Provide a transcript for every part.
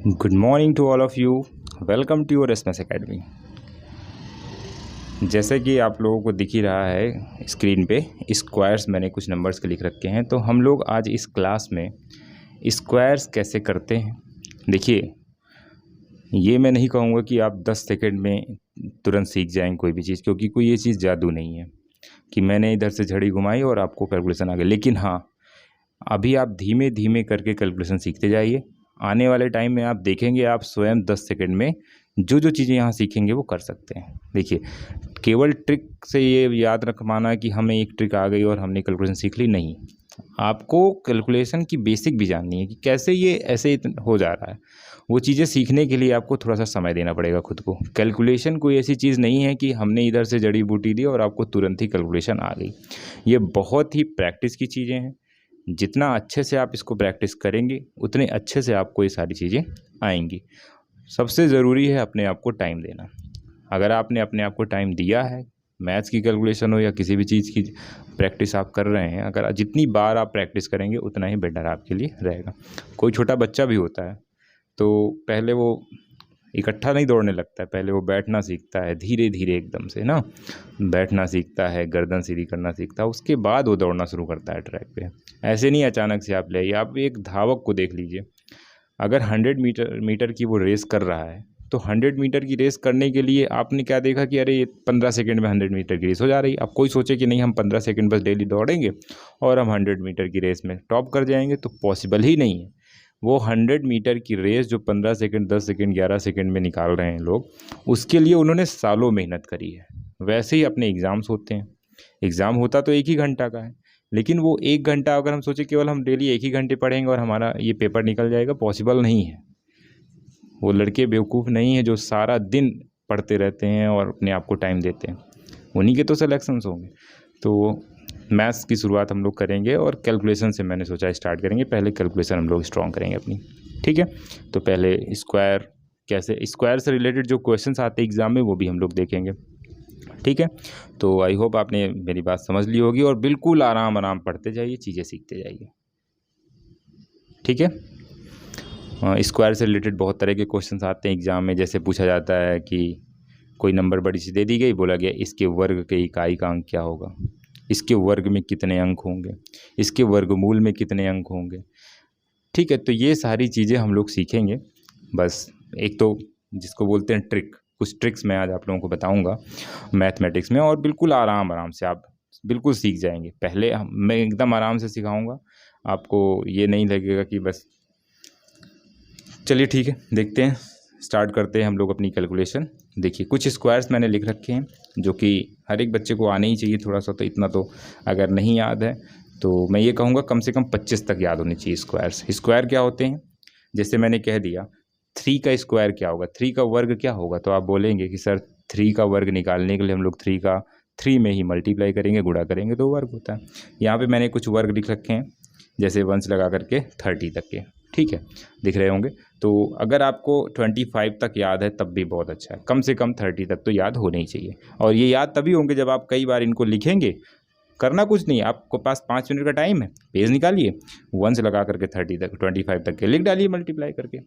Good morning to all of you. Welcome to your SMS academy. जैसे कि आप लोगों को दिख ही रहा है स्क्रीन पे, स्क्वायर्स मैंने कुछ नंबर्स के लिख रखे हैं। तो हम लोग आज इस क्लास में स्क्वायर्स कैसे करते हैं। देखिए, ये मैं नहीं कहूँगा कि आप 10 सेकंड में तुरंत सीख जाएंगे कोई भी चीज़, क्योंकि कोई ये चीज़ जादू नहीं है कि मैंने इधर से झड़ी घुमाई और आपको कैलकुलेशन आ गया। लेकिन हाँ, अभी आप धीमे धीमे करके कैलकुलेशन सीखते जाइए। आने वाले टाइम में आप देखेंगे आप स्वयं 10 सेकंड में जो जो चीज़ें यहाँ सीखेंगे वो कर सकते हैं। देखिए, केवल ट्रिक से ये याद रख पाना कि हमें एक ट्रिक आ गई और हमने कैलकुलेशन सीख ली, नहीं। आपको कैलकुलेशन की बेसिक भी जाननी है कि कैसे ये ऐसे हो जा रहा है। वो चीज़ें सीखने के लिए आपको थोड़ा सा समय देना पड़ेगा खुद को। कैलकुलेशन कोई ऐसी चीज़ नहीं है कि हमने इधर से जड़ी बूटी दी और आपको तुरंत ही कैलकुलेशन आ गई। ये बहुत ही प्रैक्टिस की चीज़ें हैं। जितना अच्छे से आप इसको प्रैक्टिस करेंगे उतने अच्छे से आपको ये सारी चीज़ें आएंगी। सबसे ज़रूरी है अपने आप को टाइम देना। अगर आपने अपने आप को टाइम दिया है, मैथ्स की कैलकुलेशन हो या किसी भी चीज़ की प्रैक्टिस आप कर रहे हैं, अगर जितनी बार आप प्रैक्टिस करेंगे उतना ही बेटर आपके लिए रहेगा। कोई छोटा बच्चा भी होता है तो पहले वो इकट्ठा नहीं दौड़ने लगता है, पहले वो बैठना सीखता है धीरे धीरे एकदम से ना, बैठना सीखता है, गर्दन सीधी करना सीखता है, उसके बाद वो दौड़ना शुरू करता है ट्रैक पे। ऐसे नहीं अचानक से आप ले आइए। आप एक धावक को देख लीजिए, अगर 100 मीटर की वो रेस कर रहा है तो 100 मीटर की रेस करने के लिए आपने क्या देखा कि अरे ये 15 सेकंड में 100 मीटर की रेस हो जा रही है। अब कोई सोचे कि नहीं हम 15 सेकंड बस डेली दौड़ेंगे और हम 100 मीटर की रेस में टॉप कर जाएंगे, तो पॉसिबल ही नहीं है। वो 100 मीटर की रेस जो 15 सेकंड, 10 सेकंड, 11 सेकंड में निकाल रहे हैं लोग, उसके लिए उन्होंने सालों मेहनत करी है। वैसे ही अपने एग्ज़ाम्स होते हैं। एग्ज़ाम होता तो 1 ही घंटा का है, लेकिन वो 1 घंटा अगर हम सोचें केवल हम डेली 1 ही घंटे पढ़ेंगे और हमारा ये पेपर निकल जाएगा, पॉसिबल नहीं है। वो लड़के बेवकूफ़ नहीं है जो सारा दिन पढ़ते रहते हैं और अपने आप को टाइम देते हैं, उन्हीं के तो सिलेक्शंस होंगे। तो मैथ्स की शुरुआत हम लोग करेंगे और कैलकुलेशन से मैंने सोचा स्टार्ट करेंगे। पहले कैलकुलेशन हम लोग स्ट्रॉन्ग करेंगे अपनी, ठीक है। तो पहले स्क्वायर, कैसे स्क्वायर से रिलेटेड जो क्वेश्चंस आते हैं एग्ज़ाम में वो भी हम लोग देखेंगे, ठीक है। तो आई होप आपने मेरी बात समझ ली होगी और बिल्कुल आराम आराम पढ़ते जाइए, चीज़ें सीखते जाइए, ठीक है। स्क्वायर से रिलेटेड बहुत तरह के क्वेश्चंस आते हैं एग्ज़ाम में। जैसे पूछा जाता है कि कोई नंबर बड़ी सी दे दी गई, बोला गया इसके वर्ग के इकाई का अंक क्या होगा, इसके वर्ग में कितने अंक होंगे, इसके वर्गमूल में कितने अंक होंगे, ठीक है। तो ये सारी चीज़ें हम लोग सीखेंगे। बस एक तो जिसको बोलते हैं ट्रिक, कुछ ट्रिक्स मैं आज आप लोगों को बताऊंगा मैथमेटिक्स में, और बिल्कुल आराम आराम से आप बिल्कुल सीख जाएंगे। पहले मैं एकदम आराम से सिखाऊंगा, आपको ये नहीं लगेगा कि बस। चलिए ठीक है, देखते हैं, स्टार्ट करते हैं हम लोग अपनी कैलकुलेशन। देखिए, कुछ स्क्वायर्स मैंने लिख रखे हैं जो कि हर एक बच्चे को आने ही चाहिए थोड़ा सा। तो इतना तो अगर नहीं याद है तो मैं ये कहूँगा कम से कम 25 तक याद होनी चाहिए स्क्वायर्स। स्क्वायर क्या होते हैं, जैसे मैंने कह दिया 3 का स्क्वायर क्या होगा, 3 का वर्ग क्या होगा। तो आप बोलेंगे कि सर 3 का वर्ग निकालने के लिए हम लोग 3 में ही मल्टीप्लाई करेंगे, गुणा करेंगे तो वर्ग होता है। यहाँ पे मैंने कुछ वर्ग लिख रखे हैं, जैसे 1 लगा करके 30 तक के, ठीक है, दिख रहे होंगे। तो अगर आपको 25 तक याद है तब भी बहुत अच्छा है, कम से कम 30 तक तो याद होने ही चाहिए। और ये याद तभी होंगे जब आप कई बार इनको लिखेंगे। करना कुछ नहीं, आपको पास 5 मिनट का टाइम है, पेज निकालिए, 1 से लगा करके 30 तक, 25 तक के लिख डालिए मल्टीप्लाई करके।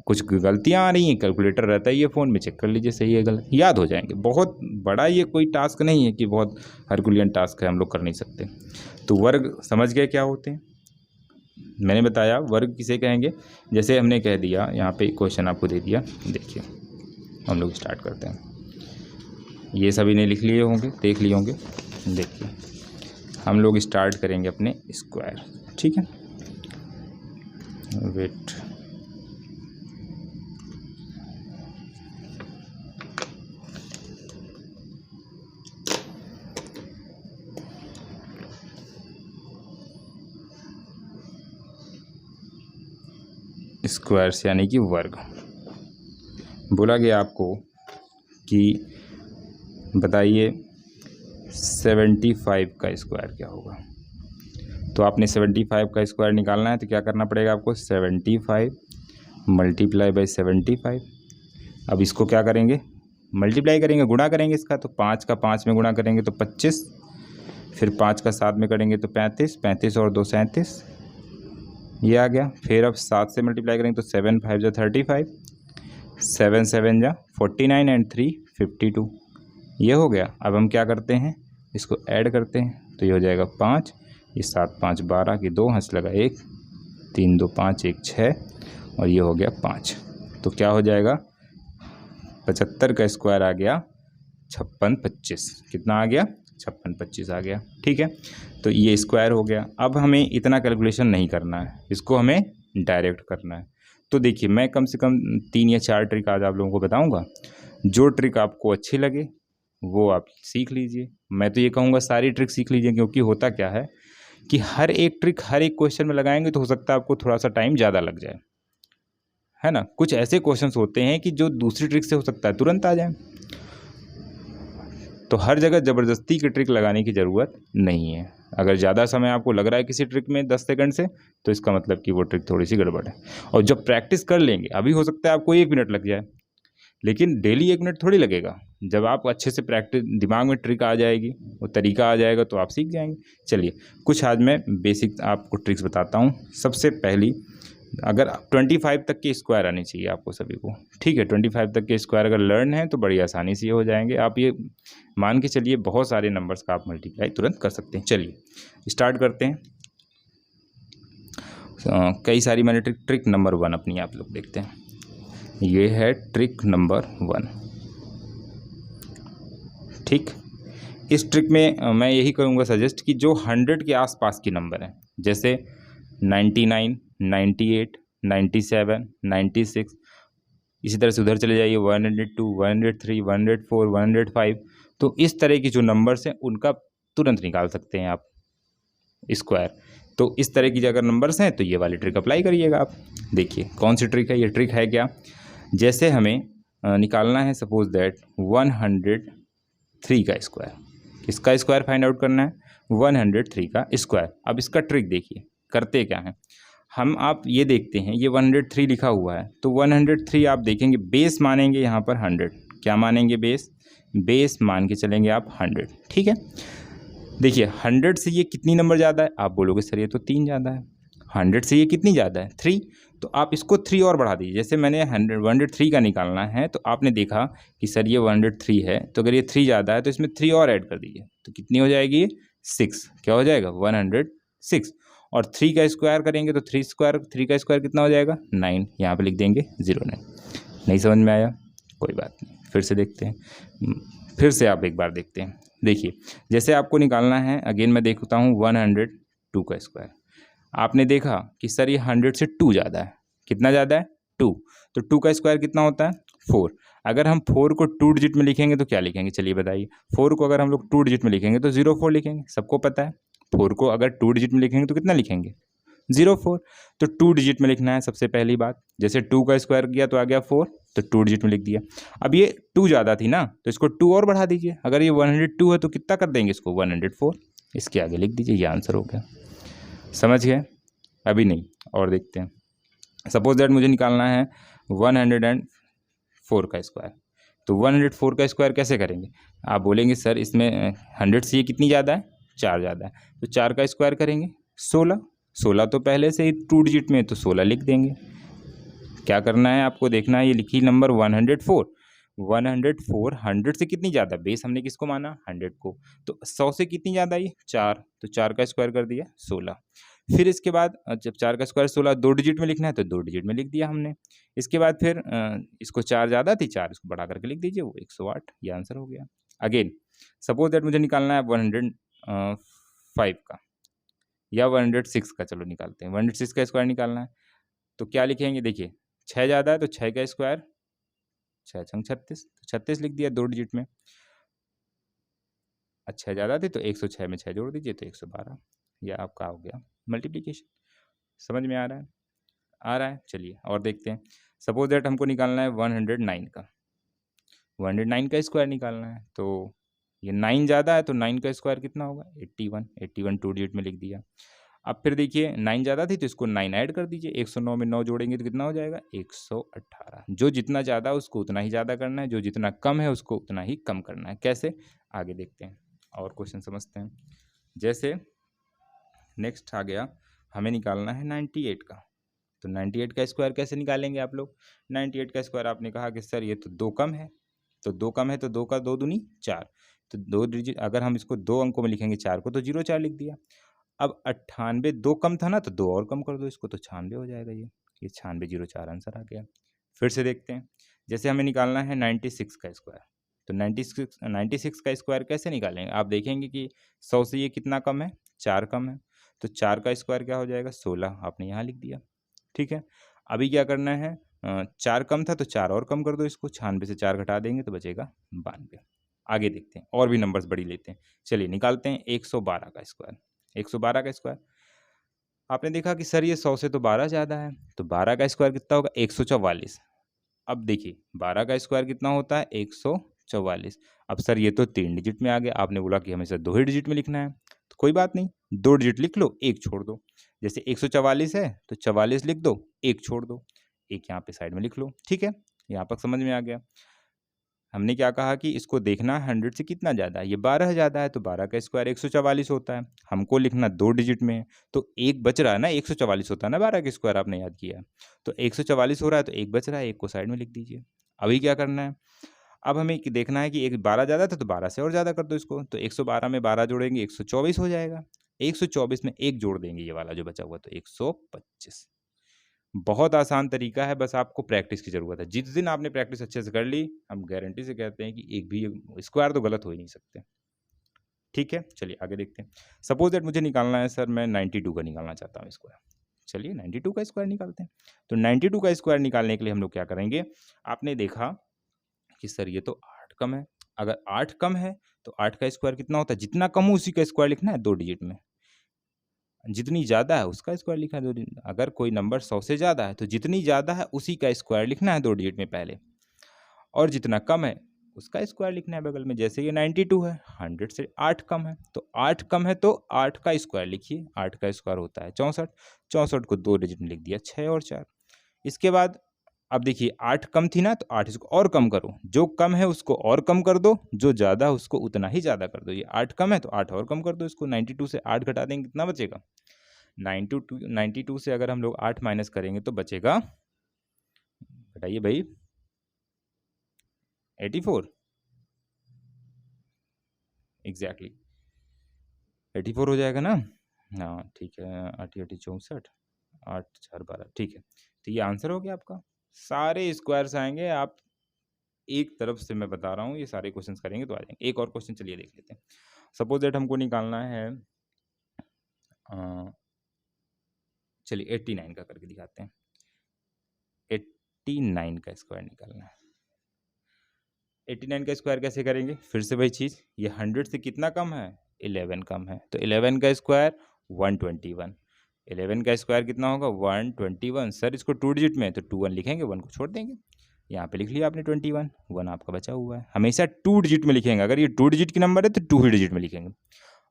कुछ गलतियाँ आ रही हैं, कैलकुलेटर रहता है ये फ़ोन में, चेक कर लीजिए सही है गलत, याद हो जाएंगे। बहुत बड़ा ये कोई टास्क नहीं है कि बहुत हरकुलियन टास्क है, हम लोग कर नहीं सकते। तो वर्ग समझ गए क्या होते हैं, मैंने बताया वर्ग किसे कहेंगे। जैसे हमने कह दिया, यहाँ पे क्वेश्चन आपको दे दिया, देखिए हम लोग स्टार्ट करते हैं। ये सभी ने लिख लिए होंगे, देख लिए होंगे। देखिए हम लोग स्टार्ट करेंगे अपने स्क्वायर, ठीक है। वेट, स्क्वायर्स यानी कि वर्ग। बोला गया आपको कि बताइए 75 का स्क्वायर क्या होगा। तो आपने 75 का स्क्वायर निकालना है तो क्या करना पड़ेगा आपको, 75 मल्टीप्लाई बाई 75। अब इसको क्या करेंगे, मल्टीप्लाई करेंगे, गुणा करेंगे इसका। तो 5 का 5 में गुणा करेंगे तो 25, फिर 5 का 7 में करेंगे तो 35, 35 और 2 37, ये आ गया। फिर अब 7 से मल्टीप्लाई करेंगे तो 7 5 जा 35, 7 7 जा 49 एंड 3 52। ये हो गया। अब हम क्या करते हैं, इसको ऐड करते हैं तो ये हो जाएगा 5, ये 7 5 12 की 2 हंस लगा 1, 3 2 5 1 6 और ये हो गया 5। तो क्या हो जाएगा, 75 का स्क्वायर आ गया 56 25। कितना आ गया, 56 25 आ गया। ठीक है, तो ये स्क्वायर हो गया। अब हमें इतना कैलकुलेशन नहीं करना है, इसको हमें डायरेक्ट करना है। तो देखिए मैं कम से कम 3 या 4 ट्रिक आज आप लोगों को बताऊंगा। जो ट्रिक आपको अच्छी लगे वो आप सीख लीजिए। मैं तो ये कहूँगा सारी ट्रिक सीख लीजिए, क्योंकि होता क्या है कि हर एक ट्रिक हर एक क्वेश्चन में लगाएंगे तो हो सकता है आपको थोड़ा सा टाइम ज़्यादा लग जाए, है ना। कुछ ऐसे क्वेश्चंस होते हैं कि जो दूसरी ट्रिक से हो सकता है तुरंत आ जाए। तो हर जगह ज़बरदस्ती की ट्रिक लगाने की ज़रूरत नहीं है। अगर ज़्यादा समय आपको लग रहा है किसी ट्रिक में 10 सेकंड से, तो इसका मतलब कि वो ट्रिक थोड़ी सी गड़बड़ है। और जब प्रैक्टिस कर लेंगे, अभी हो सकता है आपको 1 मिनट लग जाए, लेकिन डेली 1 मिनट थोड़ी लगेगा। जब आप अच्छे से प्रैक्टिस, दिमाग में ट्रिक आ जाएगी, वो तरीका आ जाएगा, तो आप सीख जाएंगे। चलिए कुछ आज मैं बेसिक आपको ट्रिक्स बताता हूँ। सबसे पहली, अगर 25 तक के स्क्वायर आने चाहिए आपको सभी को, ठीक है। 25 तक के स्क्वायर अगर लर्न है तो बड़ी आसानी से ये हो जाएंगे। आप ये मान के चलिए बहुत सारे नंबर्स का आप मल्टीप्लाई तुरंत कर सकते हैं। चलिए स्टार्ट करते हैं। कई सारी मैंने ट्रिक नंबर 1 अपनी आप लोग देखते हैं। ये है ट्रिक नंबर 1। ठीक, इस ट्रिक में मैं यही करूँगा सजेस्ट कि जो 100 के आसपास की नंबर हैं, जैसे 99 98 97 96, इसी तरह से उधर चले जाइए 102 103 104 105, तो इस तरह की जो नंबर्स हैं उनका तुरंत निकाल सकते हैं आप स्क्वायर। तो इस तरह की अगर नंबर्स हैं तो ये वाली ट्रिक अप्लाई करिएगा आप। देखिए कौन सी ट्रिक है, ये ट्रिक है क्या, जैसे हमें निकालना है सपोज दैट 103 का स्क्वायर। किसका स्क्वायर फाइंड आउट करना है, 103 का स्क्वायर। अब इसका ट्रिक देखिए करते क्या है, हम आप ये देखते हैं ये 103 लिखा हुआ है, तो 103 आप देखेंगे बेस मानेंगे यहाँ पर 100। क्या मानेंगे, बेस मान के चलेंगे आप 100। ठीक है, देखिए 100 से ये कितनी नंबर ज़्यादा है, आप बोलोगे सर ये तो 3 ज़्यादा है। 100 से ये कितनी ज़्यादा है, 3, तो आप इसको 3 और बढ़ा दीजिए। जैसे मैंने 103 का निकालना है, तो आपने देखा कि सर ये 103 है, तो अगर ये 3 ज़्यादा है तो इसमें 3 और ऐड कर दीजिए, तो कितनी हो जाएगी, 6। क्या हो जाएगा, 106। और 3 का स्क्वायर करेंगे तो 3 का स्क्वायर कितना हो जाएगा, 9। यहाँ पे लिख देंगे 09। नहीं समझ में आया, कोई बात नहीं, फिर से देखते हैं। फिर से आप एक बार देखते हैं। देखिए जैसे आपको निकालना है, अगेन मैं देखता हूँ 102 का स्क्वायर। आपने देखा कि सर ये 100 से 2 ज़्यादा है। कितना ज़्यादा है, 2। तो 2 का स्क्वायर कितना होता है, 4। अगर हम 4 को 2 डिजिट में लिखेंगे तो क्या लिखेंगे, चलिए बताइए। 4 को अगर हम लोग 2 डिजिट में लिखेंगे तो 04 लिखेंगे, सबको पता है। 4 को अगर 2 डिजिट में लिखेंगे तो कितना लिखेंगे, 04। तो 2 डिजिट में लिखना है सबसे पहली बात। जैसे 2 का स्क्वायर किया तो आ गया 4, तो 2 डिजिट में लिख दिया। अब ये 2 ज़्यादा थी ना, तो इसको 2 और बढ़ा दीजिए। अगर ये 102 है तो कितना कर देंगे इसको, 104। इसके आगे लिख दीजिए, ये आंसर हो गया। समझ गए, अभी नहीं और देखते हैं। सपोज दैट मुझे निकालना है 104 का स्क्वायर। तो 104 का स्क्वायर कैसे करेंगे, आप बोलेंगे सर इसमें 100 से ये कितनी ज़्यादा है, 4 ज़्यादा है। तो 4 का स्क्वायर करेंगे 16। 16 तो पहले से ही 2 डिजिट में, तो 16 लिख देंगे। क्या करना है आपको, देखना है ये लिखी नंबर 104। 104 100 से कितनी ज़्यादा, बेस हमने किसको माना, 100 को। तो 100 से कितनी ज़्यादा ये, 4। तो 4 का स्क्वायर कर दिया 16। फिर इसके बाद जब 4 का स्क्वायर 16 2 डिजिट में लिखना है तो 2 डिजिट में लिख दिया हमने। इसके बाद फिर इसको 4 ज़्यादा थी, 4 इसको बढ़ा करके लिख दीजिए, वो 108। ये आंसर हो गया। अगेन सपोज दैट मुझे निकालना है 105 का या 106 का, चलो निकालते हैं। 106 का स्क्वायर निकालना है तो क्या लिखेंगे, देखिए 6 ज़्यादा है तो 6 का स्क्वायर, 6 छंग 36, तो 36 लिख दिया 2 डिजिट में। अच्छा ज़्यादा थी तो 106 में 6 जोड़ दीजिए तो 112। यह आपका हो गया मल्टीप्लिकेशन। समझ में आ रहा है, आ रहा है। चलिए और देखते हैं। सपोज दैट हमको निकालना है 109 का, 109 का स्क्वायर निकालना है। तो ये 9 ज़्यादा है तो 9 का स्क्वायर कितना होगा, 81। 81 2 डिजिट में लिख दिया। अब फिर देखिए 9 ज़्यादा थी तो इसको 9 ऐड कर दीजिए। 109 में 9 जोड़ेंगे तो कितना हो जाएगा, 118। जो जितना ज़्यादा उसको उतना ही ज़्यादा करना है, जो जितना कम है उसको उतना ही कम करना है। कैसे, आगे देखते हैं और क्वेश्चन समझते हैं। जैसे नेक्स्ट आ गया हमें निकालना है 98 का। तो 98 का स्क्वायर कैसे निकालेंगे आप लोग? 98 का स्क्वायर आपने कहा कि सर ये तो 2 कम है, तो 2 कम है तो 2 का 2 दूनी 4, तो 2 डिजिट अगर हम इसको 2 अंकों में लिखेंगे 4 को तो 04 लिख दिया। अब 98 2 कम था ना, तो 2 और कम कर दो इसको, तो 96 हो जाएगा ये 96 04 आंसर आ गया। फिर से देखते हैं, जैसे हमें निकालना है 96 का स्क्वायर, तो 96 का स्क्वायर कैसे निकालेंगे? आप देखेंगे कि 100 से ये कितना कम है? 4 कम है, तो 4 का स्क्वायर क्या हो जाएगा? 16, आपने यहाँ लिख दिया। ठीक है, अभी क्या करना है, 4 कम था तो 4 और कम कर दो इसको, 96 से 4 घटा देंगे तो बचेगा 92। आगे देखते हैं, और भी नंबर्स बड़ी लेते हैं। चलिए निकालते हैं 112 का स्क्वायर। 112 का स्क्वायर आपने देखा कि सर ये 100 से तो 12 ज़्यादा है, तो 12 का स्क्वायर कितना होगा? 144। अब देखिए 12 का स्क्वायर कितना होता है? 144। अब सर ये तो 3 डिजिट में आ गया, आपने बोला कि हमेशा 2 ही डिजिट में लिखना है, तो कोई बात नहीं, 2 डिजिट लिख लो, 1 छोड़ दो। जैसे 144 है तो 44 लिख दो, 1 छोड़ दो, 1 यहाँ पे साइड में लिख लो। ठीक है, यहाँ तक समझ में आ गया। हमने क्या कहा कि इसको देखना 100 से कितना ज़्यादा है, ये 12 ज़्यादा है, तो 12 का स्क्वायर 144 होता है। हमको लिखना 2 डिजिट में है, तो 1 बच रहा है ना, 144 होता है ना 12 का स्क्वायर, आपने याद किया है। तो 144 हो रहा है तो 1 बच रहा है, 1 को साइड में लिख दीजिए। अभी क्या करना है, अब हमें देखना है कि एक 12 ज़्यादा था तो 12 से और ज़्यादा कर दो इसको, तो 112 में 12 जोड़ेंगे 124 हो जाएगा। 124 में 1 जोड़ देंगे ये वाला जो बचा हुआ, तो 125। बहुत आसान तरीका है, बस आपको प्रैक्टिस की ज़रूरत है। जिस दिन आपने प्रैक्टिस अच्छे से कर ली, हम गारंटी से कहते हैं कि एक भी स्क्वायर तो गलत हो ही नहीं सकते। ठीक है, चलिए आगे देखते हैं। सपोज दैट मुझे निकालना है सर, मैं 92 का निकालना चाहता हूँ स्क्वायर। चलिए 92 का स्क्वायर निकालते हैं। तो 92 का स्क्वायर निकालने के लिए हम लोग क्या करेंगे, आपने देखा कि सर ये तो 8 कम है। अगर 8 कम है तो 8 का स्क्वायर कितना होता है? जितना कम हो उसी का स्क्वायर लिखना है 2 डिजिट में। जितनी ज़्यादा है उसका स्क्वायर लिखा है 2 डिजिट। अगर कोई नंबर 100 से ज़्यादा है तो जितनी ज़्यादा है उसी का स्क्वायर लिखना है 2 डिजिट में पहले, और जितना कम है उसका स्क्वायर लिखना है बगल में। जैसे ये 92 है, 100 से 8 कम है, तो 8 कम है तो 8 का स्क्वायर लिखिए। 8 का स्क्वायर होता है 64, 64 को 2 डिजिट में लिख दिया, 6 और 4। इसके बाद अब देखिए 8 कम थी ना, तो 8 इसको और कम करो, जो कम है उसको और कम कर दो, जो ज़्यादा है उसको उतना ही ज़्यादा कर दो। ये 8 कम है तो 8 और कम कर दो इसको, 92 से 8 घटा देंगे कितना बचेगा? 92 से अगर हम लोग 8 माइनस करेंगे तो बचेगा, बताइए भाई, 84। एग्जैक्टली 84 हो जाएगा ना? हाँ ठीक है, 8 8 64, 8 4 12, ठीक है। तो ये आंसर हो गया आपका। सारे स्क्वायर्स आएंगे, आप एक तरफ से मैं बता रहा हूँ, ये सारे क्वेश्चंस करेंगे तो आ जाएंगे। एक और क्वेश्चन चलिए देख लेते हैं। सपोज दैट हमको निकालना है, चलिए 89 का करके दिखाते हैं। 89 का स्क्वायर निकालना है। 89 का स्क्वायर कैसे करेंगे? फिर से वही चीज़, ये 100 से कितना कम है? 11 कम है, तो 11 का स्क्वायर 121। 11 का स्क्वायर कितना होगा? 121। सर इसको 2 डिजिट में है तो 2 1 लिखेंगे, 1 को छोड़ देंगे। यहाँ पे लिख लिया आपने 21, 1 आपका बचा हुआ है। हमेशा 2 डिजिट में लिखेंगे, अगर ये 2 डिजिट की नंबर है तो 2 ही डिजिट में लिखेंगे।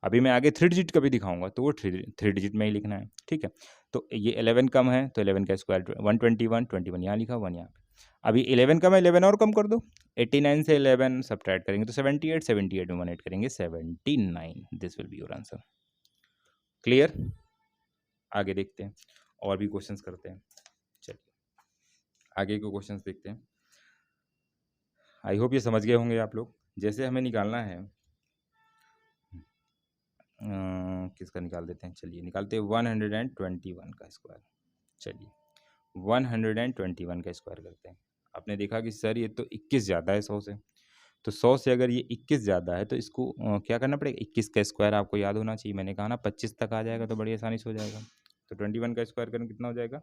अभी मैं आगे 3 डिजिट का भी दिखाऊंगा, तो वो 3 डिजिट में ही लिखना है। ठीक है, तो ये 11 कम है तो 11 का स्क्वायर 121, 21 यहाँ लिखा, 1 यहाँ पे। अभी 11 कम है, 11 और कम कर दो। 89 से 11 सब्ट्रैक्ट करेंगे तो 78, 78 में 1 ऐड करेंगे 79। This will be your answer. Clear? आगे देखते हैं, और भी क्वेश्चंस करते हैं। चलिए आगे के क्वेश्चंस देखते हैं। आई होप ये समझ गए होंगे आप लोग। जैसे हमें निकालना है, किसका निकाल देते हैं, चलिए निकालते हैं 121 का स्क्वायर। चलिए 121 का स्क्वायर करते हैं। आपने देखा कि सर ये तो 21 ज़्यादा है 100 से, तो 100 से अगर ये 21 ज़्यादा है तो इसको क्या करना पड़ेगा? 21 का स्क्वायर आपको याद होना चाहिए, मैंने कहा ना 25 तक आ जाएगा तो बड़ी आसानी से हो जाएगा। तो 21 का स्क्वायर करना कितना हो जाएगा?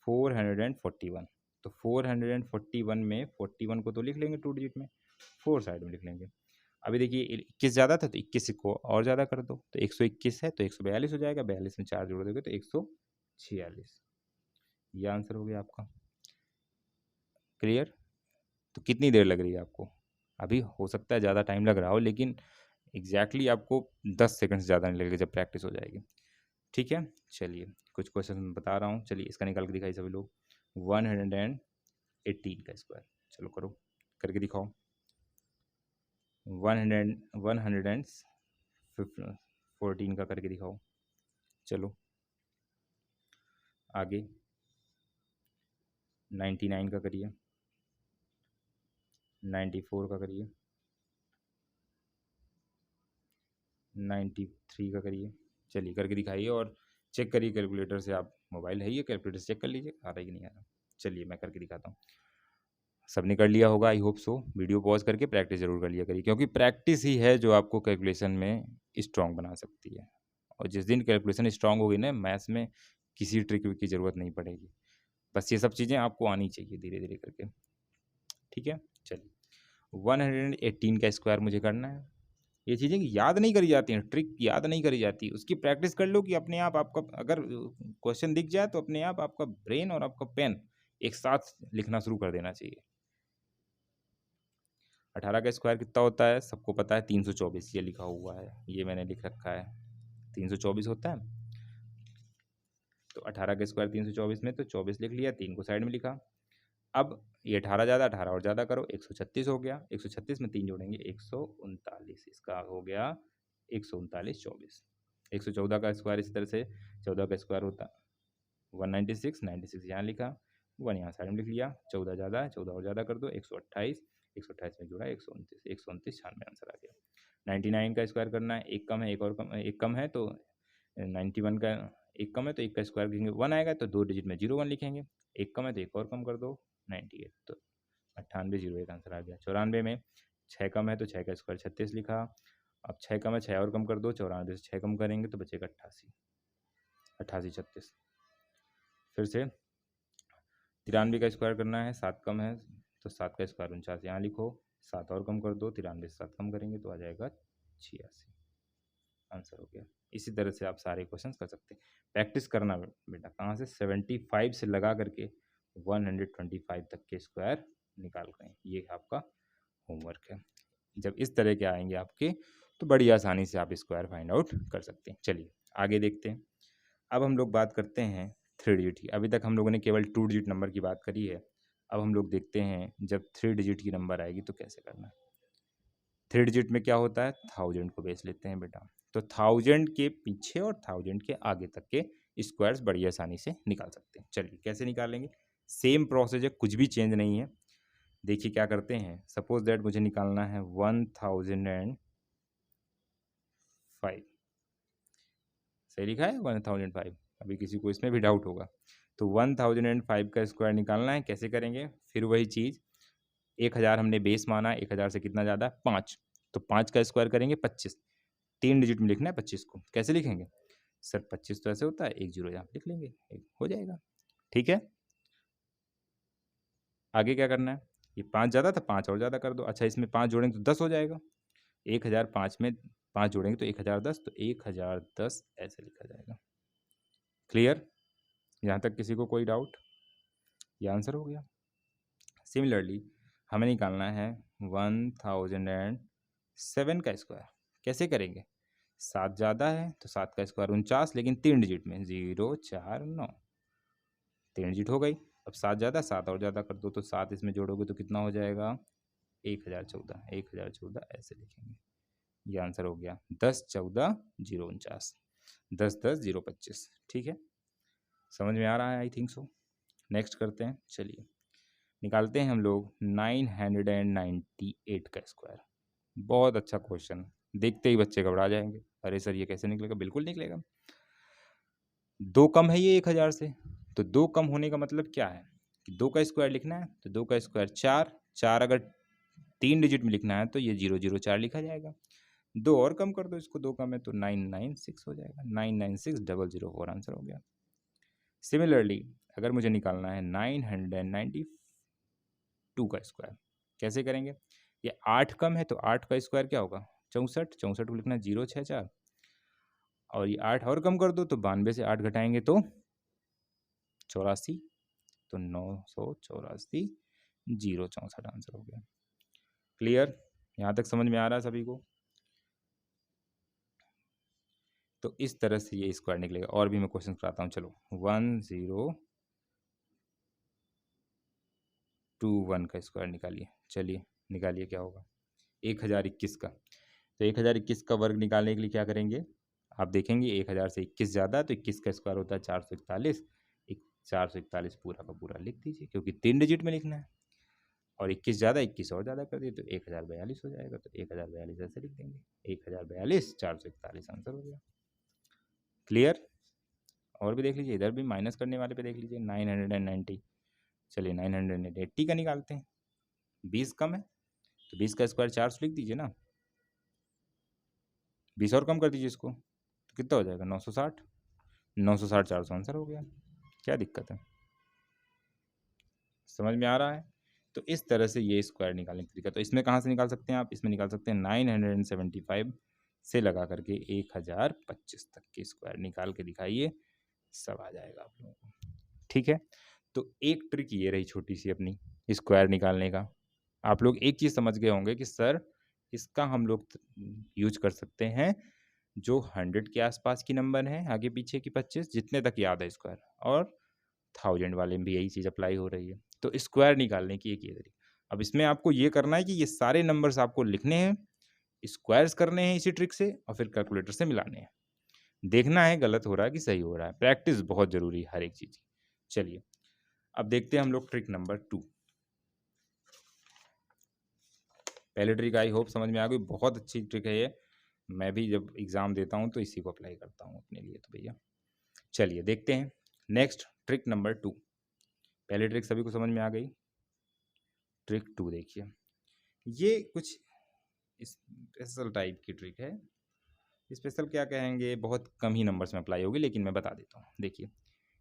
441। तो 441 में 41 को तो लिख लेंगे 2 डिजिट में, 4 साइड में लिख लेंगे। अभी देखिए 21 ज़्यादा था तो 21 को और ज़्यादा कर दो, तो 121 है तो 142 हो जाएगा, 42 में 4 जोड़ दोगे तो 146। ये आंसर हो गया आपका। क्लियर? तो कितनी देर लग रही है आपको? अभी हो सकता है ज़्यादा टाइम लग रहा हो, लेकिन एग्जैक्टली आपको 10 सेकंड से ज़्यादा नहीं लगेगा जब प्रैक्टिस हो जाएगी। ठीक है, चलिए कुछ क्वेश्चन मैं बता रहा हूँ, चलिए इसका निकाल के दिखाइए सभी लोग। 118 का स्क्वायर, चलो करो, करके दिखाओ। 114 का करके दिखाओ, चलो आगे 99 का करिए, 94 का करिए, 93 का करिए। चलिए करके दिखाइए और चेक करिए कैलकुलेटर से। आप मोबाइल है ही, कैलकुलेटर से चेक कर लीजिए आ रहा है कि नहीं आ रहा। चलिए मैं करके दिखाता हूँ। सबने कर लिया होगा, I hope so. Video pause करके प्रैक्टिस जरूर कर लिया करिए, क्योंकि प्रैक्टिस ही है जो आपको कैलकुलेशन में स्ट्रांग बना सकती है। और जिस दिन कैलकुलेशन स्ट्रांग होगी ना, मैथ्स में किसी ट्रिक की ज़रूरत नहीं पड़ेगी। बस ये सब चीज़ें आपको आनी चाहिए धीरे धीरे करके। ठीक है, चलिए 118 का स्क्वायर मुझे करना है। ये चीज़ें याद नहीं करी जाती हैं, ट्रिक याद नहीं करी जाती, उसकी प्रैक्टिस कर लो कि अपने आप आपका अगर क्वेश्चन दिख जाए तो अपने आप आपका ब्रेन और आपका पेन एक साथ लिखना शुरू कर देना चाहिए। 18 का स्क्वायर कितना होता है सबको पता है, 324। ये लिखा हुआ है, ये मैंने लिख रखा है, 324 होता है। तो 18 का स्क्वायर 324 में, तो 24 लिख लिया, 3 को साइड में लिखा। अब ये 18 ज़्यादा, 18 और ज़्यादा करो, 136 हो गया। 136 में 3 जोड़ेंगे 139, इसका हो गया 139 24। 114 का स्क्वायर इसी तरह से 14 का स्क्वायर होता 196, 96 यहाँ लिखा, 1 यहाँ साइड में लिख लिया। 14 ज़्यादा है, 14 और ज़्यादा कर दो 128, 128 में जोड़ा 129, 129 96 आंसर आ गया। 99 का स्क्वायर करना है, एक कम है, एक और कम, एक कम है तो 91 का एक कम है तो एक का स्क्वायर लिखेंगे, 1 आएगा तो 2 डिजिट में 01 लिखेंगे। एक कम है तो एक और कम कर दो 98, तो 98 01 आंसर आ गया। 94 में 6 कम है तो 6 का स्क्वायर 36 लिखा। अब 6 कम है, 6 और कम कर दो, 94 से 6 कम करेंगे तो बचेगा 88, 88 36। फिर से 93 का स्क्वायर करना है, 7 कम है तो 7 का स्क्वायर 49 यहाँ लिखो, 7 और कम कर दो, 93 से 7 कम करेंगे तो आ जाएगा 86, आंसर हो गया। इसी तरह से आप सारे क्वेश्चंस कर सकते हैं। प्रैक्टिस करना बेटा, कहाँ से 75 से लगा करके 125 तक के स्क्वायर निकाल रहे हैं, ये आपका होमवर्क है। जब इस तरह के आएंगे आपके तो बड़ी आसानी से आप स्क्वायर फाइंड आउट कर सकते हैं। चलिए आगे देखते हैं। अब हम लोग बात करते हैं 3 डिजिट की। अभी तक हम लोगों ने केवल 2 डिजिट नंबर की बात करी है। अब हम लोग देखते हैं जब 3 डिजिट की नंबर आएगी तो कैसे करना है। 3 डिजिट में क्या होता है, 1000 को बेस लेते हैं बेटा। तो 1000 के पीछे और 1000 के आगे तक के स्क्वायर्स बड़ी आसानी से निकाल सकते हैं। चलिए कैसे निकालेंगे, सेम प्रोसेस है, कुछ भी चेंज नहीं है। देखिए क्या करते हैं, सपोज दैट मुझे निकालना है 1005, सही लिखा है 1005, अभी किसी को इसमें भी डाउट होगा। तो 1005 का स्क्वायर निकालना है, कैसे करेंगे, फिर वही चीज़, 1000 हमने बेस माना, 1000 से कितना ज़्यादा 5, तो 5 का स्क्वायर करेंगे 25, 3 डिजिट में लिखना है 25 को। कैसे लिखेंगे सर, 25 तो ऐसे होता है, एक जीरो यहाँ लिख लेंगे, हो जाएगा। ठीक है, आगे क्या करना है, ये 5 ज़्यादा था, 5 और ज़्यादा कर दो। अच्छा इसमें 5 जोड़ेंगे तो 10 हो जाएगा, 1005 में 5 जोड़ेंगे तो 1010, तो 1010 ऐसे लिखा जाएगा। क्लियर, यहाँ तक किसी को कोई डाउट, ये आंसर हो गया। सिमिलरली हमें निकालना है 1007 का स्क्वायर, कैसे करेंगे, 7 ज़्यादा है तो 7 का स्क्वायर 49, लेकिन 3 डिजिट में 0 4 9, 3 डिजिट हो गई। अब 7 ज़्यादा, 7 और ज़्यादा कर दो, तो 7 इसमें जोड़ोगे तो कितना हो जाएगा 1014, 1014 ऐसे लिखेंगे, ये आंसर हो गया। 10 14 049, 10 10 025। ठीक है, समझ में आ रहा है, आई थिंक सो। नेक्स्ट करते हैं, चलिए निकालते हैं हम लोग 998 का स्क्वायर। बहुत अच्छा क्वेश्चन, देखते ही बच्चे घबरा जाएंगे, अरे सर ये कैसे निकलेगा, बिल्कुल निकलेगा। 2 कम है ये 1000 से, तो 2 कम होने का मतलब क्या है कि 2 का स्क्वायर लिखना है, तो 2 का स्क्वायर 4, 4 अगर 3 डिजिट में लिखना है तो ये 004 लिखा जाएगा। 2 और कम कर दो इसको, 2 कम है तो 996 हो जाएगा, 996004 आंसर हो गया। सिमिलरली अगर मुझे निकालना है 992 का स्क्वायर, कैसे करेंगे, ये 8 कम है तो 8 का स्क्वायर क्या होगा 64, 64 को लिखना है 064, और ये 8 और कम कर दो तो 92 से 8 घटाएंगे तो 84, तो 984 064 आंसर हो गया। क्लियर, यहाँ तक समझ में आ रहा है सभी को। तो इस तरह से ये स्क्वायर निकलेगा। और भी मैं क्वेश्चन कराता हूँ, चलो 1021 का स्क्वायर निकालिए। चलिए निकालिए, क्या होगा 1021 का, तो 1021 का वर्ग निकालने के लिए क्या करेंगे, आप देखेंगे 1000 से 21 ज़्यादा, तो 21 का स्क्वायर होता है 441, 441 पूरा का पूरा लिख दीजिए, क्योंकि 3 डिजिट में लिखना है, और 21 ज़्यादा, 21 और ज़्यादा कर दिए तो 1042 हो जाएगा, तो 1042 ऐसे लिख देंगे, 1042 441 आंसर हो गया। क्लियर? और भी देख लीजिए, इधर भी माइनस करने वाले पे देख लीजिए 990। चलिए 980 का निकालते हैं, 20 कम है तो 20 का स्क्वायर 400 लिख दीजिए ना, 20 और कम कर दीजिए इसको, तो कितना हो जाएगा 960, 960 400 आंसर हो गया। क्या दिक्कत है? समझ में आ रहा है? तो इस तरह से ये स्क्वायर निकालने का तरीका। तो इसमें कहाँ से निकाल सकते हैं आप? इसमें निकाल सकते हैं 975 से लगा करके 1025 तक की स्क्वायर निकाल के दिखाइए, सब आ जाएगा आप लोगों को। ठीक है, तो एक ट्रिक ये रही छोटी सी अपनी स्क्वायर निकालने का। आप लोग एक चीज़ समझ गए होंगे कि सर इसका हम लोग यूज कर सकते हैं जो 100 के आसपास की नंबर है, आगे पीछे की 25 जितने तक याद है स्क्वायर, और 1000 वाले में भी यही चीज़ अप्लाई हो रही है। तो स्क्वायर निकालने की एक ये तरीका। अब इसमें आपको ये करना है कि ये सारे नंबर्स आपको लिखने हैं, स्क्वायर्स करने हैं इसी ट्रिक से, और फिर कैलकुलेटर से मिलाने हैं। देखना है गलत हो रहा है कि सही हो रहा है। प्रैक्टिस बहुत ज़रूरी है हर एक चीज़ की। चलिए अब देखते हैं हम लोग ट्रिक नंबर 2। पहले ट्रिक आई होप समझ में आ गई, बहुत अच्छी ट्रिक है ये। मैं भी जब एग्ज़ाम देता हूँ तो इसी को अप्लाई करता हूँ अपने लिए। तो भैया चलिए देखते हैं नेक्स्ट ट्रिक नंबर 2। पहले ट्रिक सभी को समझ में आ गई, ट्रिक 2 देखिए, ये कुछ स्पेशल टाइप की ट्रिक है। स्पेशल क्या कहेंगे, बहुत कम ही नंबर्स में अप्लाई होगी, लेकिन मैं बता देता हूँ। देखिए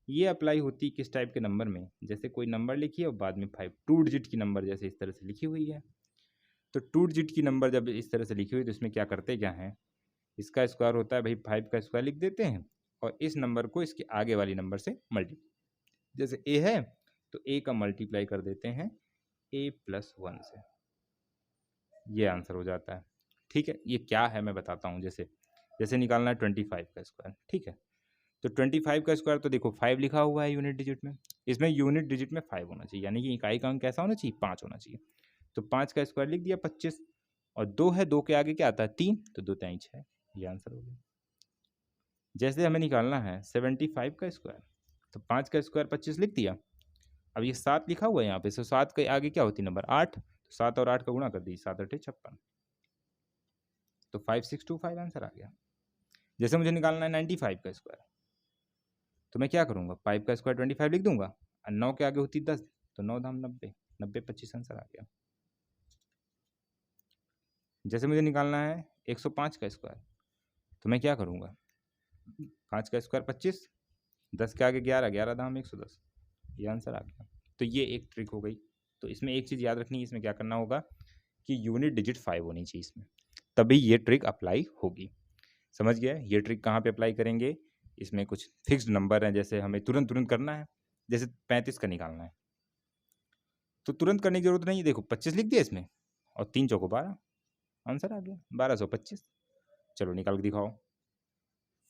ये अप्लाई होती किस टाइप के नंबर में, जैसे कोई नंबर लिखिए और बाद में 2 डिजिट की नंबर जैसे इस तरह से लिखी हुई है। तो 2 डिजिट की नंबर जब इस तरह से लिखी हुई तो इसमें क्या करते क्या हैं, इसका स्क्वायर होता है भाई 5 का स्क्वायर लिख देते हैं, और इस नंबर को इसके आगे वाली नंबर से मल्टीप्लाई, जैसे ए है तो ए का मल्टीप्लाई कर देते हैं a+1 से, ये आंसर हो जाता है। ठीक है, ये क्या है मैं बताता हूँ। जैसे जैसे निकालना है 25 का स्क्वायर, ठीक है, तो 25 का स्क्वायर तो देखो 5 लिखा हुआ है यूनिट डिजिट में, इसमें यूनिट डिजिट में 5 होना चाहिए, यानी कि इकाई का अंक कैसा होना चाहिए, 5 होना चाहिए। तो 5 का स्क्वायर लिख दिया 25, और 2 है, 2 के आगे क्या आता है 3, तो 2 3 6, ये आंसर हो गया। जैसे हमें निकालना है 75 का स्क्वायर, तो 5 का स्क्वायर 25 लिख दिया, अब ये 7 लिखा हुआ है यहाँ पे, तो 7 के आगे क्या होती है नंबर 8, तो 7 और 8 का गुणा कर दीजिए, 7 8 56, तो 5625 आंसर आ गया। जैसे मुझे निकालना है 95 का स्क्वायर, तो मैं क्या करूँगा, 5 का स्क्वायर 25 लिख दूंगा, और 9 के आगे होती 10, तो 9 धाम 90, 90 25 आंसर आ गया। जैसे मुझे निकालना है 105 का स्क्वायर, तो मैं क्या करूँगा, 5 का स्क्वायर 25, 10 के आगे 11, 11 धाम 110, ये आंसर आ गया। तो ये एक ट्रिक हो गई। तो इसमें एक चीज़ याद रखनी है, इसमें क्या करना होगा कि यूनिट डिजिट 5 होनी चाहिए इसमें, तभी ये ट्रिक अप्लाई होगी। समझ गया? ये ट्रिक कहाँ पे अप्लाई करेंगे, इसमें कुछ फिक्स्ड नंबर हैं, जैसे हमें तुरंत तुरंत करना है, जैसे 35 का निकालना है तो तुरंत करने की जरूरत नहीं है। देखो 25 लिख दिया इसमें, और 3 चौको 12, आंसर आ गया 1225। चलो निकाल के दिखाओ।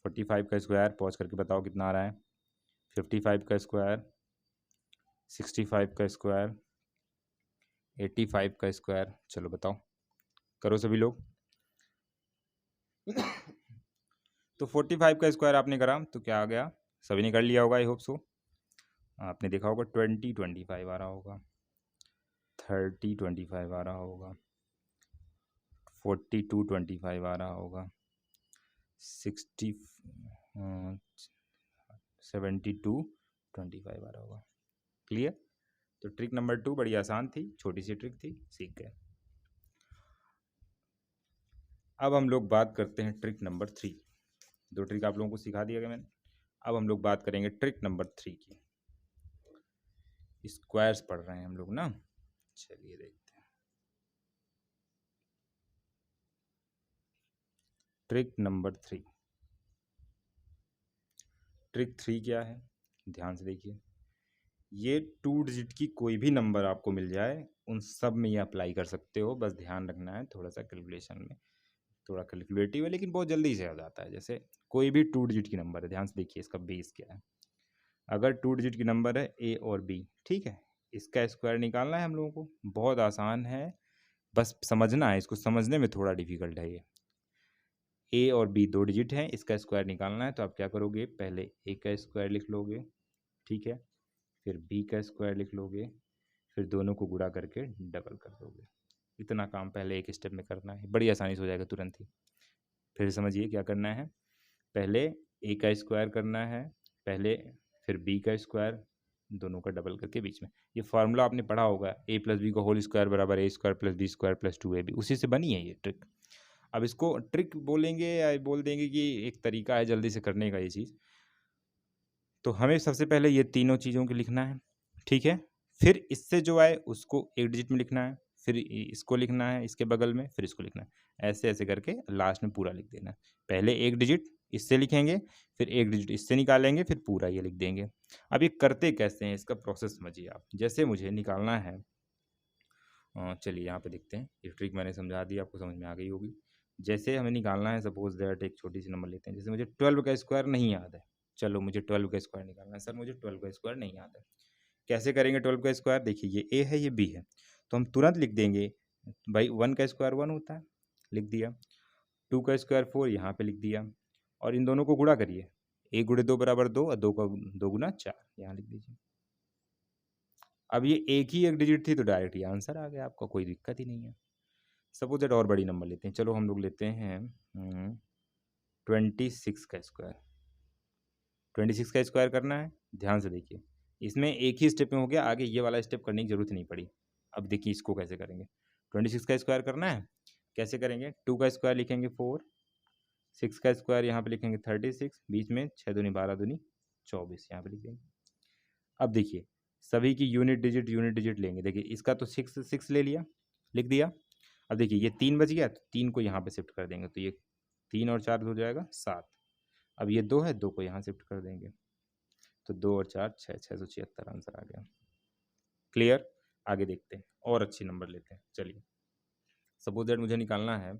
45 का स्क्वायर, पॉज करके बताओ कितना आ रहा है। 55 का स्क्वायर, 65 का स्क्वायर, 85 का स्क्वायर, चलो बताओ, करो सभी लोग। तो 45 का स्क्वायर आपने करा तो क्या आ गया, सभी ने कर लिया होगा, आई होप सो। आपने देखा होगा 2025 आ रहा होगा, 3025 आ रहा होगा, 4225 आ रहा होगा, 7225 आ रहा होगा। क्लियर? तो ट्रिक नंबर 2 बड़ी आसान थी, छोटी सी ट्रिक थी, सीख गए। अब हम लोग बात करते हैं ट्रिक नंबर 3। 2 ट्रिक आप लोगों को सिखा दिया गया मैंने। अब हम लोग बात करेंगे ट्रिक नंबर 3 की। स्क्वायर्स पढ़ रहे हैं हम लोग ना, चलिए देखते हैं। ट्रिक नंबर 3, ट्रिक 3 क्या है, ध्यान से देखिए। ये 2 डिजिट की कोई भी नंबर आपको मिल जाए, उन सब में ये अप्लाई कर सकते हो, बस ध्यान रखना है थोड़ा सा कैलकुलेशन में, थोड़ा कैलकुलेटिव है लेकिन बहुत जल्दी से हो जाता है। जैसे कोई भी 2 डिजिट की नंबर है, ध्यान से देखिए इसका बेस क्या है। अगर 2 डिजिट की नंबर है ए और बी, ठीक है, इसका स्क्वायर निकालना है हम लोगों को, बहुत आसान है, बस समझना है, इसको समझने में थोड़ा डिफिकल्ट है। ये ए और बी 2 डिजिट हैं, इसका स्क्वायर निकालना है, तो आप क्या करोगे, पहले ए का स्क्वायर लिख लोगे, ठीक है, फिर b का स्क्वायर लिख लोगे, फिर दोनों को गुणा करके डबल कर दोगे। इतना काम पहले एक स्टेप में करना है, बड़ी आसानी से हो जाएगा तुरंत ही। फिर समझिए क्या करना है, पहले a का स्क्वायर करना है पहले, फिर b का स्क्वायर, दोनों का डबल करके बीच में। ये फार्मूला आपने पढ़ा होगा, a प्लस बी का होल स्क्वायर बराबर a square plus B square plus 2ab, उसी से बनी है ये ट्रिक। अब इसको ट्रिक बोलेंगे या बोल देंगे कि एक तरीका है जल्दी से करने का ये चीज़। तो हमें सबसे पहले ये तीनों चीज़ों को लिखना है, ठीक है। फिर इससे जो आए उसको एक डिजिट में लिखना है, फिर इसको लिखना है इसके बगल में, फिर इसको लिखना है, ऐसे ऐसे करके लास्ट में पूरा लिख देना है। पहले एक डिजिट इससे लिखेंगे, फिर एक डिजिट इससे निकालेंगे, फिर पूरा ये लिख देंगे। अब ये करते कैसे हैं, इसका प्रोसेस समझिए आप। जैसे मुझे निकालना है, चलिए यहाँ पे देखते हैं, ये ट्रिक मैंने समझा दी, आपको समझ में आ गई होगी। जैसे हमें निकालना है, सपोज दैट एक छोटी सी नंबर लेते हैं, जैसे मुझे 12 का स्क्वायर नहीं याद है, चलो मुझे 12 का स्क्वायर निकालना है, सर मुझे 12 का स्क्वायर नहीं याद है, कैसे करेंगे 12 का स्क्वायर? देखिए ये ए है, ये बी है, तो हम तुरंत लिख देंगे भाई 1 का स्क्वायर 1 होता है, लिख दिया। 2 का स्क्वायर 4, यहाँ पे लिख दिया। और इन दोनों को गुणा करिए, 1 गुणे 2 बराबर 2 और 2 का 2 गुना 4, यहाँ लिख दीजिए। अब ये एक ही एक डिजिट थी तो डायरेक्ट ये आंसर आ गया आपका, कोई दिक्कत ही नहीं है। सपोज दैट और बड़ी नंबर लेते हैं, चलो हम लोग लेते हैं 26 का स्क्वायर। 26 का स्क्वायर करना है, ध्यान से देखिए, इसमें एक ही स्टेप में हो गया, आगे ये वाला स्टेप करने की जरूरत नहीं पड़ी। अब देखिए इसको कैसे करेंगे, 26 का स्क्वायर करना है, कैसे करेंगे? 2 का स्क्वायर लिखेंगे 4, 6 का स्क्वायर यहाँ पे लिखेंगे 36, बीच में 6 दूनी 12 दूनी 24, यहाँ पे लिख देंगे। अब देखिए सभी की यूनिट डिजिट लेंगे, देखिए इसका तो 6 ले लिया, लिख दिया। अब देखिए ये 3 बच गया, तो 3 को यहाँ पे शिफ्ट कर देंगे, तो ये 3 और 4 हो जाएगा 7। अब ये 2 है, 2 को यहाँ शिफ्ट कर देंगे, तो 2 और 4 6, 676 आंसर आ गया। क्लियर? आगे देखते हैं, और अच्छी नंबर लेते हैं। चलिए सपोज दैट मुझे निकालना है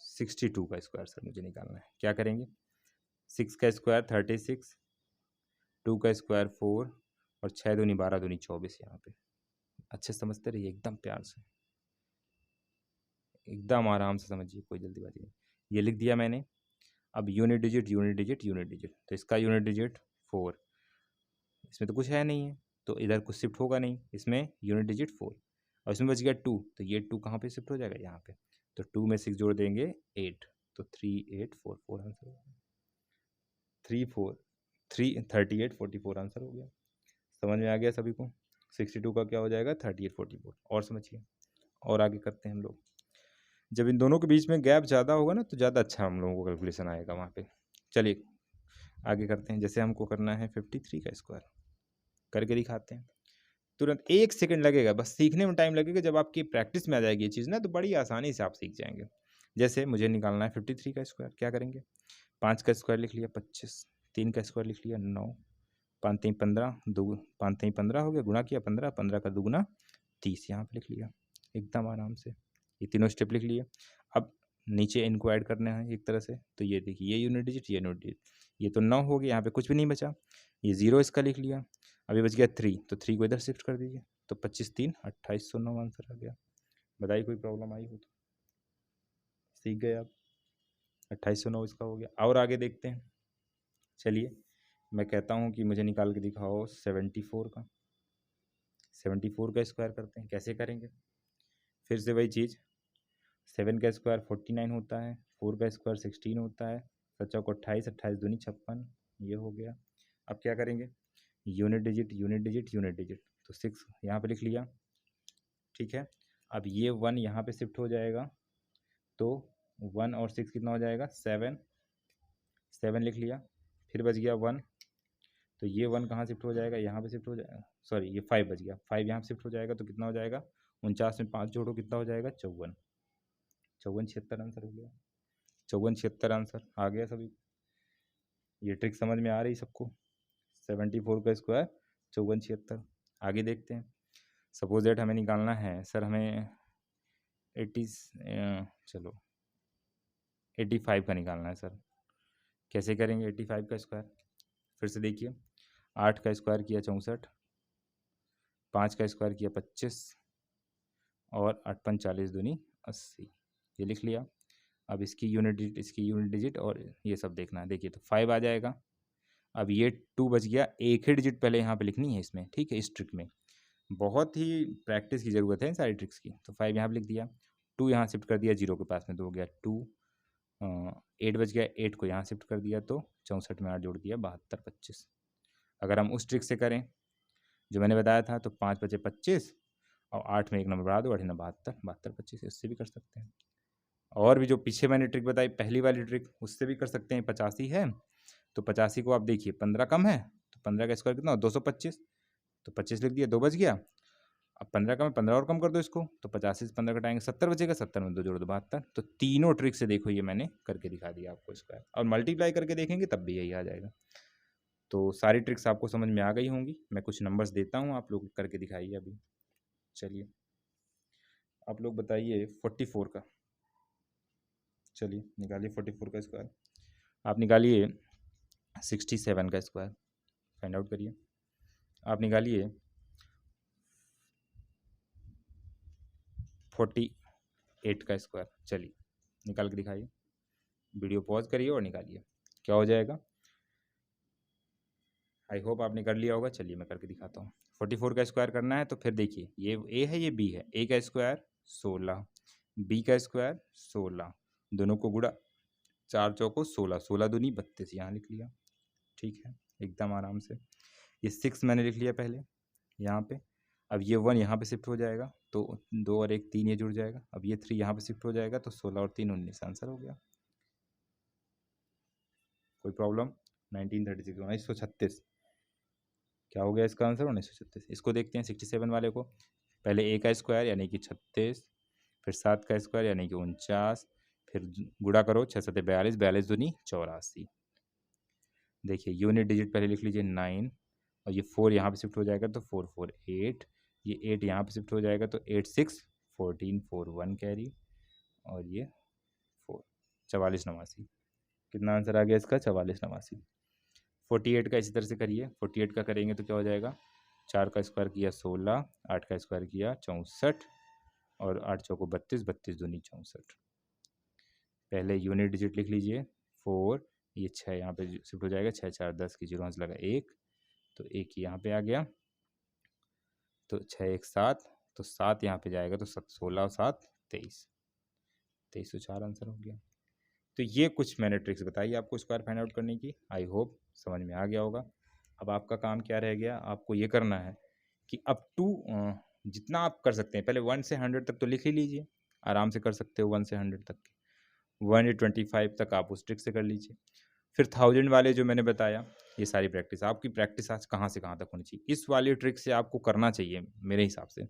62 का स्क्वायर, सर मुझे निकालना है, क्या करेंगे? 6 का स्क्वायर 36, 2 का स्क्वायर 4 और 6 दूनी 12 दूनी 24, यहाँ पे अच्छे समझते रहिए, एकदम प्यार से, एकदम आराम से समझिए, कोई जल्दीबाजी नहीं। ये लिख दिया मैंने। अब यूनिट डिजिट, तो इसका यूनिट डिजिट 4, इसमें तो कुछ है नहीं है, तो इधर कुछ शिफ्ट होगा नहीं, इसमें यूनिट डिजिट 4, और इसमें बच गया 2, तो ये 2 कहाँ पे शिफ्ट हो जाएगा? यहाँ पे। तो 2 में 6 जोड़ देंगे 8, तो 3 8 4 4 आंसर हो गया। 3 4 3 38 44 आंसर हो गया। समझ में आ गया सभी को? 62 का क्या हो जाएगा? 38 44। और समझिए, और आगे करते हैं हम लोग। जब इन दोनों के बीच में गैप ज़्यादा होगा ना, तो ज़्यादा अच्छा हम लोगों को कैलकुलेशन आएगा वहाँ पे। चलिए आगे करते हैं। जैसे हमको करना है 53 का स्क्वायर, करके दिखाते हैं। तुरंत 1 सेकंड लगेगा, बस सीखने में टाइम लगेगा। जब आपकी प्रैक्टिस में आ जाएगी ये चीज़ ना, तो बड़ी आसानी से आप सीख जाएंगे। जैसे मुझे निकालना है 53 का स्क्वायर, क्या करेंगे? 5 का स्क्वायर लिख लिया 25, 3 का स्क्वायर लिख लिया 9, 5 3 15, 2 5 3 15 हो गया, गुणा किया 15, 15 का दुगुना 30, यहाँ पे लिख लिया एकदम आराम से। ये तीनों स्टेप लिख लिए। अब नीचे इनको ऐड करना है एक तरह से, तो ये देखिए ये यूनिट डिजिट, ये यूनिट डिजिट, ये तो 9 हो गया, यहाँ पे कुछ भी नहीं बचा, ये 0 इसका लिख लिया। अब ये बच गया 3, तो 3 को इधर शिफ्ट कर दीजिए, तो 25 3 2809 आंसर आ गया। बताइए कोई प्रॉब्लम आई हो तो? सीख गए आप? 2809 इसका हो गया। और आगे देखते हैं। चलिए मैं कहता हूँ कि मुझे निकाल के दिखाओ 74 का। 74 का स्क्वायर करते हैं, कैसे करेंगे? फिर से वही चीज़, 7 का स्क्वायर 49 होता है, 4 का स्क्वायर 16 होता है, 7 चौक 28, 28 दूनी 56, ये हो गया। अब क्या करेंगे? यूनिट डिजिट, तो 6 यहाँ पे लिख लिया, ठीक है। अब ये 1 यहाँ पे शिफ्ट हो जाएगा, तो 1 और 6 कितना हो जाएगा? 7, 7 लिख लिया। फिर बच गया 1, तो ये 1 कहाँ शिफ्ट हो जाएगा? यहाँ पे शिफ्ट हो जाएगा, सॉरी ये 5 बच गया, 5 यहाँ पे शिफ्ट हो जाएगा, तो कितना हो जाएगा? 49 में 5 जोड़ो, कितना हो जाएगा? 54, 54 76 आंसर हो गया। 54 76 आंसर आ गया सभी। ये ट्रिक समझ में आ रही सबको? 74 का स्क्वायर 54 76। आगे देखते हैं। सपोज दैट हमें निकालना है, सर हमें 80 चलो 85 का निकालना है सर, कैसे करेंगे 85 का स्क्वायर? फिर से देखिए, 8 का स्क्वायर किया 64, 5 का स्क्वायर किया 25, और 8 5 40 दूनी 80, ये लिख लिया। अब इसकी यूनिट डिजिट और ये सब देखना है। देखिए तो 5 आ जाएगा, अब ये 2 बच गया, एक ही डिजिट पहले यहाँ पे लिखनी है इसमें, ठीक है, इस ट्रिक में बहुत ही प्रैक्टिस की ज़रूरत है इन सारी ट्रिक्स की। तो 5 यहाँ पे लिख दिया, 2 यहाँ शिफ्ट कर दिया, 0 के पास में तो हो गया 2, 8 बच गया, 8 को यहाँ शिफ्ट कर दिया तो 64 में 8 जोड़ दिया 72, 25। अगर हम उस ट्रिक से करें जो मैंने बताया था तो 5 बचे 25 और 8 में एक नंबर बढ़ा दो, 8 72, 72, 25, इससे भी कर सकते हैं। और भी जो पीछे मैंने ट्रिक बताई पहली वाली ट्रिक, उससे भी कर सकते हैं। 85 है तो 85 को आप देखिए 15 कम है तो 15 का स्क्वायर कितना, 225, तो 25 लिख दिया, 2 बच गया। अब 15 कम है, 15 और कम कर दो इसको, तो 85 से 15 घटाएंगे 70 बचेगा, 70 में 2 जोड़ दो 72। तो तीनों ट्रिक से देखो ये मैंने करके दिखा दिया आपको स्क्वायर, और मल्टीप्लाई करके देखेंगे तब भी यही आ जाएगा। तो सारी ट्रिक्स आपको समझ में आ गई होंगी। मैं कुछ नंबर्स देता हूँ, आप लोग करके दिखाइए अभी। चलिए आप लोग बताइए 44 का, चलिए निकालिए 44 का स्क्वायर। आप निकालिए 67 का स्क्वायर, फाइंड आउट करिए। आप निकालिए 48 का स्क्वायर, चलिए निकाल के दिखाइए। वीडियो पॉज करिए और निकालिए क्या हो जाएगा। आई होप आपने कर लिया होगा। चलिए मैं करके दिखाता हूँ। 44 का स्क्वायर करना है तो फिर देखिए ये ए है ये बी है। ए का स्क्वायर 16, बी का स्क्वायर 16, दोनों को गुड़ा, 4 चौको 16, 16 दूनी 32, यहाँ लिख लिया, ठीक है एकदम आराम से। ये 6 मैंने लिख लिया पहले यहाँ पे। अब ये 1 यहाँ पे शिफ्ट हो जाएगा तो 2 और 1 3 ये जुड़ जाएगा। अब ये 3 यहाँ पे शिफ्ट हो जाएगा तो 16 और 3 19, आंसर हो गया। कोई प्रॉब्लम। 1936 1936 क्या हो गया इसका आंसर, 1936। इसको देखते हैं 67 वाले को। पहले ए का स्क्वायर यानी कि 36, फिर 7 का स्क्वायर यानी कि 49, फिर गुणा करो 6 7 42, 42 दूनी 84। देखिए यूनिट डिजिट पहले लिख लीजिए 9, और ये 4 यहाँ पे शिफ्ट हो जाएगा तो 4 4 8, ये 8 यहाँ पे शिफ्ट हो जाएगा तो 8 6 14 4 1 कैरी, और ये 4 44 89। कितना आंसर आ गया इसका, 44 89। 48 का इसी तरह से करिए। 48 का करेंगे तो क्या हो जाएगा, 4 का स्क्वायर किया 16, 8 का स्क्वायर किया 64, और 8 चौको 32, 32 दूनी 64। पहले यूनिट डिजिट लिख लीजिए 4, ये 6 यहाँ पे शिफ्ट हो जाएगा, 6 4 10 की 0 लगा 1, तो 1 यहाँ पे आ गया, तो 6 1 7, तो 7 यहाँ पे जाएगा तो 16 और 7 23, 23 तो 4 आंसर हो गया। तो ये कुछ मैंने ट्रिक्स बताई आपको स्क्वायर फाइंड आउट करने की। आई होप समझ में आ गया होगा। अब आपका काम क्या रह गया, आपको ये करना है कि अप टू जितना आप कर सकते हैं, पहले 1 से 100 तक तो लिख ही लीजिए, आराम से कर सकते हो 1 से 100 तक के। 125 तक आप उस ट्रिक से कर लीजिए। फिर 1000 वाले जो मैंने बताया, ये सारी प्रैक्टिस आपकी प्रैक्टिस आज कहाँ से कहाँ तक होनी चाहिए। इस वाली ट्रिक से आपको करना चाहिए मेरे हिसाब से,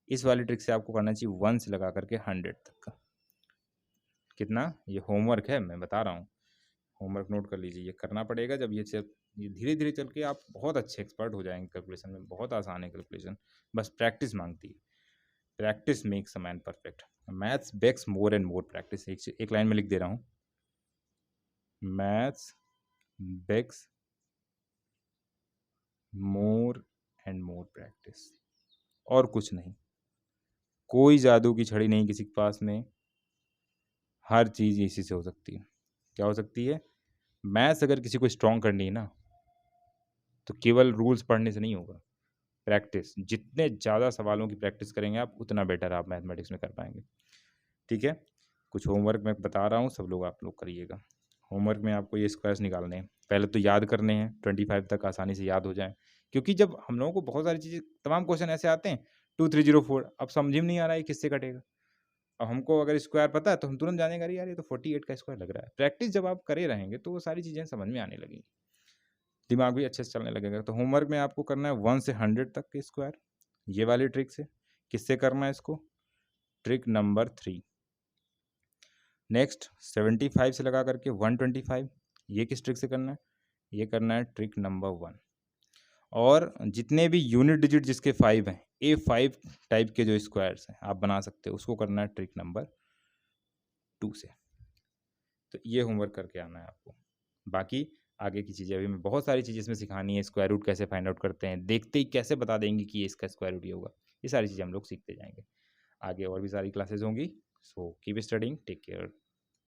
इस वाली ट्रिक से आपको करना चाहिए 1 से लगा करके 100 तक का। कितना, ये होमवर्क है मैं बता रहा हूँ, होमवर्क नोट कर लीजिए, ये करना पड़ेगा। जब ये धीरे धीरे चल के आप बहुत अच्छे एक्सपर्ट हो जाएंगे कैलकुलेशन में। बहुत आसान है कैलकुलेशन, बस प्रैक्टिस मांगती है। Practice makes a man perfect, maths begs more and more practice. एक लाइन में लिख दे रहा हूँ, maths begs more and more practice, और कुछ नहीं। कोई जादू की छड़ी नहीं किसी के पास में, हर चीज़ इसी से हो सकती है। क्या हो सकती है, मैथ्स अगर किसी को स्ट्रॉन्ग करनी है ना, तो केवल रूल्स पढ़ने से नहीं होगा, प्रैक्टिस। जितने ज़्यादा सवालों की प्रैक्टिस करेंगे आप, उतना बेटर आप मैथमेटिक्स में कर पाएंगे। ठीक है, कुछ होमवर्क मैं बता रहा हूँ, सब लोग आप लोग करिएगा। होमवर्क में आपको ये स्क्वायर्स निकालने हैं, पहले तो याद करने हैं, 25 तक आसानी से याद हो जाए। क्योंकि जब हम लोगों को बहुत सारी चीज़ें, तमाम क्वेश्चन ऐसे आते हैं 2304, अब समझ में नहीं आ रहा है किससे कटेगा। अब हमको अगर स्क्वायर पता है तो हम तुरंत जानेंगे अरे यार ये तो 48 का स्क्वायर लग रहा है। प्रैक्टिस जब आप करे रहेंगे तो वो सारी चीज़ें समझ में आने लगेंगी, दिमाग भी अच्छे से चलने लगेगा। तो होमवर्क में आपको करना है 1 से 100 तक के स्क्वायर, ये वाली ट्रिक से। किससे करना है इसको, ट्रिक नंबर 3। नेक्स्ट 75 से लगा करके 125, ये किस ट्रिक से करना है, ये करना है ट्रिक नंबर 1। और जितने भी यूनिट डिजिट जिसके 5 हैं, A5 टाइप के जो स्क्वायर्स हैं आप बना सकते हो, उसको करना है ट्रिक नंबर 2 से। तो ये होमवर्क करके आना है आपको। बाकी आगे की चीज़ें अभी मैं बहुत सारी चीज़ें इसमें सिखानी है। स्क्वायर रूट कैसे फाइंड आउट करते हैं, देखते ही कैसे बता देंगे कि ये इसका स्क्वायर रूट ये होगा, ये सारी चीज़ें हम लोग सीखते जाएंगे। आगे और भी सारी क्लासेज होंगी। So keep studying, take care.